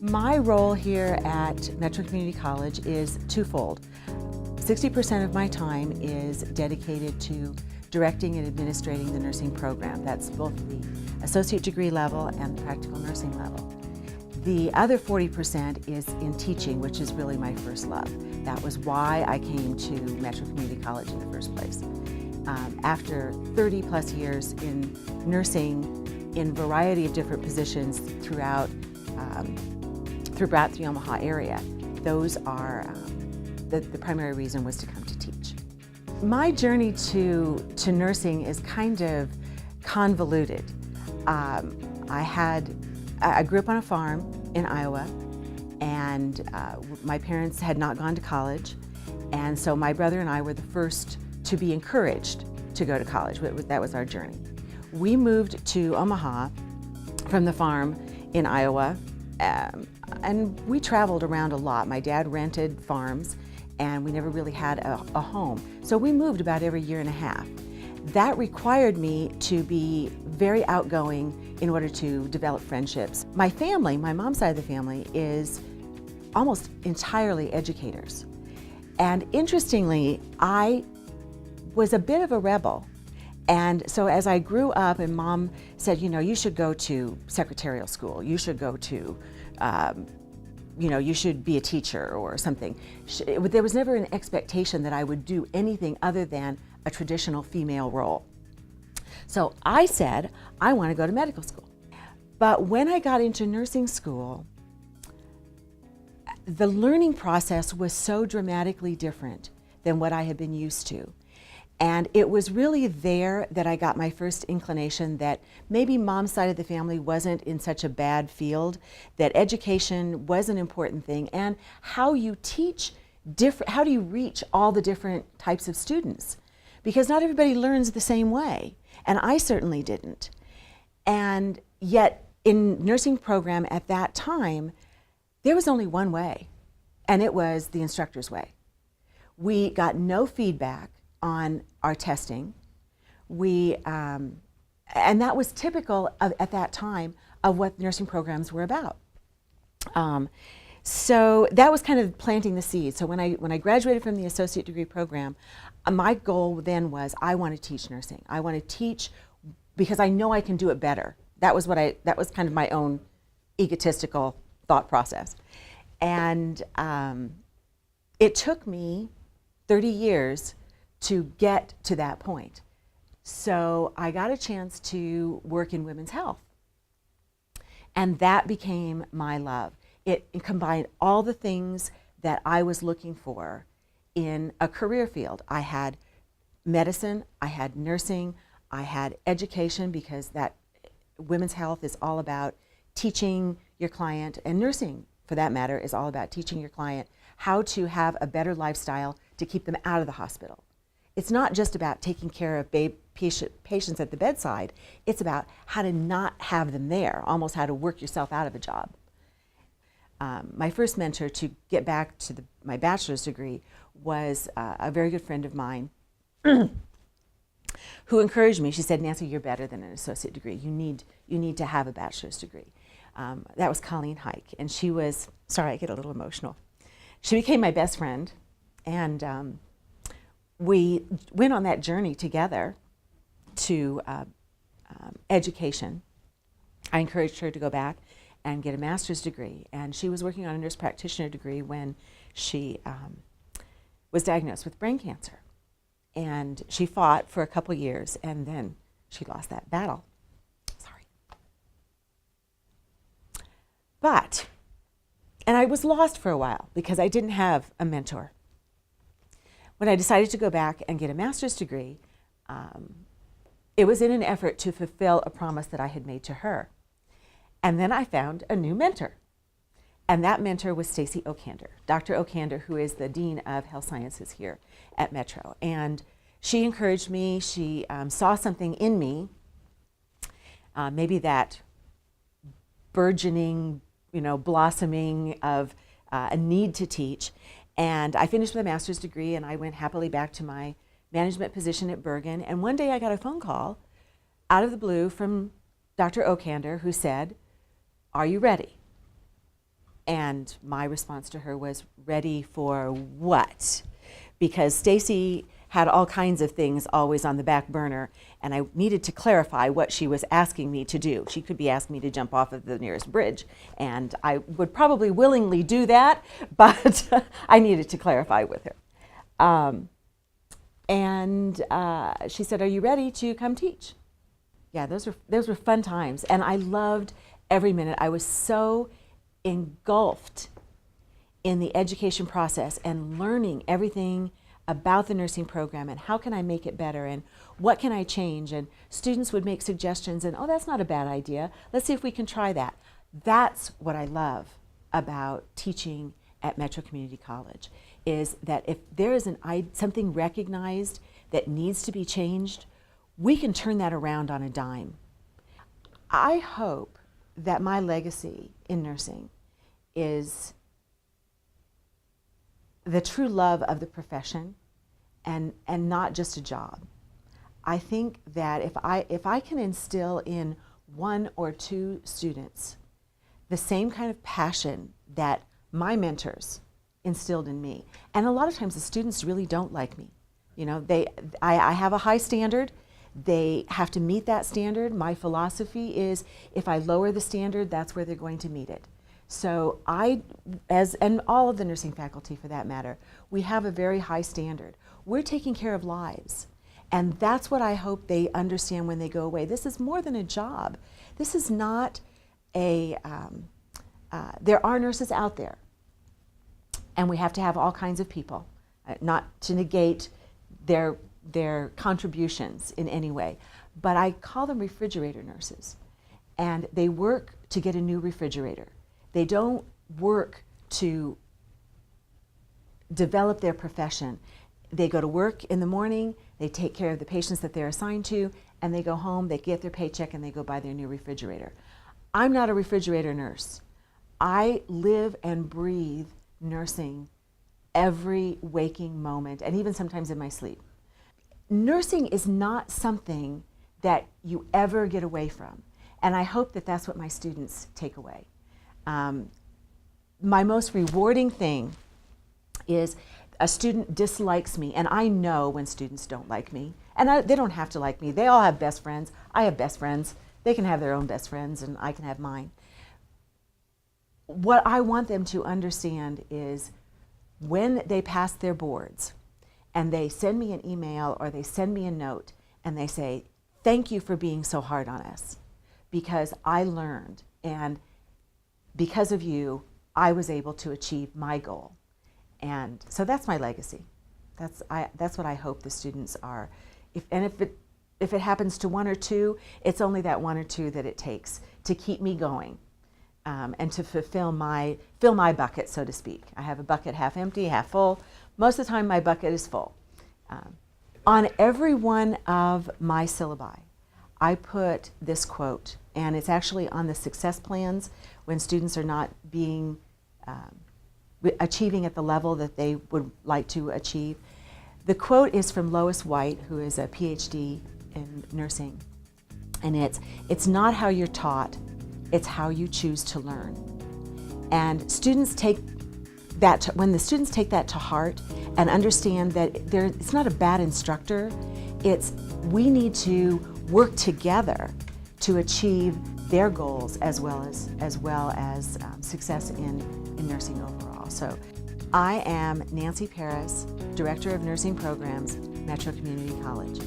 My role here at Metro Community College is twofold. 60% of my time is dedicated to directing and administrating the nursing program. That's both the associate degree level and the practical nursing level. The other 40% is in teaching, which is really my first love. That was why I came to Metro Community College in the first place. After 30 plus years in nursing in a variety of different positions throughout the Omaha area, those are the primary reason was to come to teach. My journey to nursing is kind of convoluted. I grew up on a farm in Iowa, and my parents had not gone to college, and so my brother and I were the first to be encouraged to go to college. That was our journey. We moved to Omaha from the farm in Iowa, and we traveled around a lot. My dad rented farms, and we never really had a home. So we moved about every year and a half. That required me to be very outgoing in order to develop friendships. My family, my mom's side of the family, is almost entirely educators. And interestingly, I was a bit of a rebel. And so as I grew up, and Mom said, you know, you should go to secretarial school, you should go to, you should be a teacher or something. There was never an expectation that I would do anything other than a traditional female role. So I said, I want to go to medical school. But when I got into nursing school, the learning process was so dramatically different than what I had been used to. And it was really there that I got my first inclination that maybe Mom's side of the family wasn't in such a bad field, that education was an important thing, and how you teach how do you reach all the different types of students? Because not everybody learns the same way, and I certainly didn't. And yet in nursing program at that time, there was only one way, and it was the instructor's way. We got no feedback on our testing. And that was typical of, at that time, of what nursing programs were about. So that was kind of planting the seed. So when I graduated from the associate degree program, my goal then was I want to teach nursing. I want to teach because I know I can do it better. That was kind of my own egotistical thought process. And it took me 30 years to get to that point. So I got a chance to work in women's health. And that became my love. It combined all the things that I was looking for in a career field. I had medicine, I had nursing, I had education, because that women's health is all about teaching your client, and nursing for that matter is all about teaching your client how to have a better lifestyle to keep them out of the hospital. It's not just about taking care of patients at the bedside. It's about how to not have them there, almost how to work yourself out of a job. My first mentor to get back to my bachelor's degree was a very good friend of mine who encouraged me. She said, Nancy, you're better than an associate degree. You need to have a bachelor's degree. That was Colleen Hike, and she was, sorry, I get a little emotional. She became my best friend, and we went on that journey together to education. I encouraged her to go back and get a master's degree, and she was working on a nurse practitioner degree when she was diagnosed with brain cancer. And she fought for a couple years, and then she lost that battle. Sorry. And I was lost for a while because I didn't have a mentor. When I decided to go back and get a master's degree, it was in an effort to fulfill a promise that I had made to her. And then I found a new mentor. And that mentor was Stacy Okander, Dr. Okander, who is the Dean of Health Sciences here at Metro. And she encouraged me. She saw something in me, maybe that burgeoning, blossoming of a need to teach. And I finished with a master's degree, and I went happily back to my management position at Bergen. And one day I got a phone call out of the blue from Dr. Okander, who said, "Are you ready?" And my response to her was, ready for what? Because Stacy had all kinds of things always on the back burner, and I needed to clarify what she was asking me to do. She could be asking me to jump off of the nearest bridge, and I would probably willingly do that, but I needed to clarify with her. She said, are you ready to come teach? Yeah, those were fun times, and I loved every minute. I was so engulfed in the education process and learning everything about the nursing program and how can I make it better and what can I change, and students would make suggestions and, oh, that's not a bad idea, let's see if we can try that. That's what I love about teaching at Metro Community College, is that if there is something recognized that needs to be changed, we can turn that around on a dime. I hope that my legacy in nursing is the true love of the profession and not just a job. I think that if I can instill in one or two students the same kind of passion that my mentors instilled in me, and a lot of times the students really don't like me. You know, I have a high standard. They have to meet that standard. My philosophy is if I lower the standard, that's where they're going to meet it. So and all of the nursing faculty for that matter, we have a very high standard. We're taking care of lives. And that's what I hope they understand when they go away. This is more than a job. This is not there are nurses out there, and we have to have all kinds of people, not to negate their contributions in any way, but I call them refrigerator nurses, and they work to get a new refrigerator. They don't work to develop their profession. They go to work in the morning, they take care of the patients that they're assigned to, and they go home, they get their paycheck, and they go buy their new refrigerator. I'm not a refrigerator nurse. I live and breathe nursing every waking moment, and even sometimes in my sleep. Nursing is not something that you ever get away from, and I hope that that's what my students take away. My most rewarding thing is a student dislikes me, and I know when students don't like me, and they don't have to like me. They all have best friends. I have best friends. They can have their own best friends, and I can have mine. What I want them to understand is when they pass their boards and they send me an email or they send me a note and they say, thank you for being so hard on us, because I learned, and because of you, I was able to achieve my goal. And so that's my legacy. That's what I hope the students are. If it happens to one or two, it's only that one or two that it takes to keep me going, and to fill my bucket, so to speak. I have a bucket half empty, half full. Most of the time, my bucket is full. On every one of my syllabi, I put this quote, and it's actually on the success plans when students are not being achieving at the level that they would like to achieve. The quote is from Lois White, who is a PhD in nursing, and it's not how you're taught, it's how you choose to learn. And students take that when the students take that to heart and understand that it's not a bad instructor, we need to work together to achieve their goals as well as success in nursing overall. So I am Nancy Paris, Director of Nursing Programs, Metro Community College.